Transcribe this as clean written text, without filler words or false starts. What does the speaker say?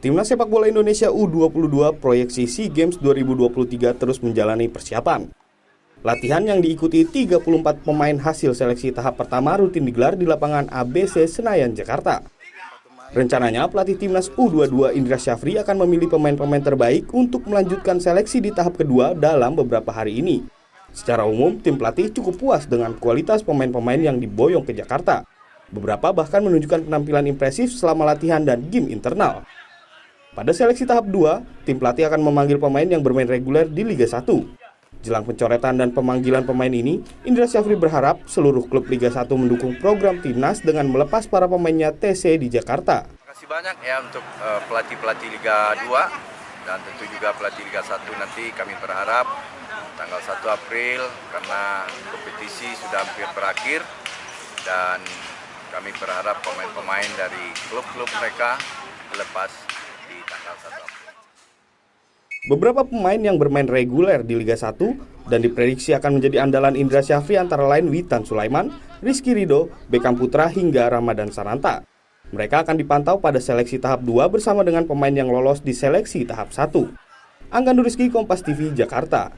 Timnas sepak bola Indonesia U22 proyeksi SEA Games 2023 terus menjalani persiapan. Latihan yang diikuti 34 pemain hasil seleksi tahap pertama rutin digelar di lapangan ABC Senayan, Jakarta. Rencananya pelatih Timnas U22 Indra Syafri akan memilih pemain-pemain terbaik untuk melanjutkan seleksi di tahap kedua dalam beberapa hari ini. Secara umum, tim pelatih cukup puas dengan kualitas pemain-pemain yang diboyong ke Jakarta. Beberapa bahkan menunjukkan penampilan impresif selama latihan dan game internal. Pada seleksi tahap 2, tim pelatih akan memanggil pemain yang bermain reguler di Liga 1. Jelang pencoretan dan pemanggilan pemain ini, Indra Syafri berharap seluruh klub Liga 1 mendukung program Timnas dengan melepas para pemainnya TC di Jakarta. Terima kasih banyak ya untuk pelatih-pelatih Liga 2 dan tentu juga pelatih Liga 1 nanti kami berharap tanggal 1 April karena kompetisi sudah hampir berakhir dan kami berharap pemain-pemain dari klub-klub mereka lepas di tanggal 1 April. Beberapa pemain yang bermain reguler di Liga 1 dan diprediksi akan menjadi andalan Indra Syafri antara lain Witan Sulaiman, Rizky Ridho, Beckham Putra hingga Ramadan Sananta. Mereka akan dipantau pada seleksi tahap 2 bersama dengan pemain yang lolos di seleksi tahap 1. Angga Nuriski, Kompas TV, Jakarta.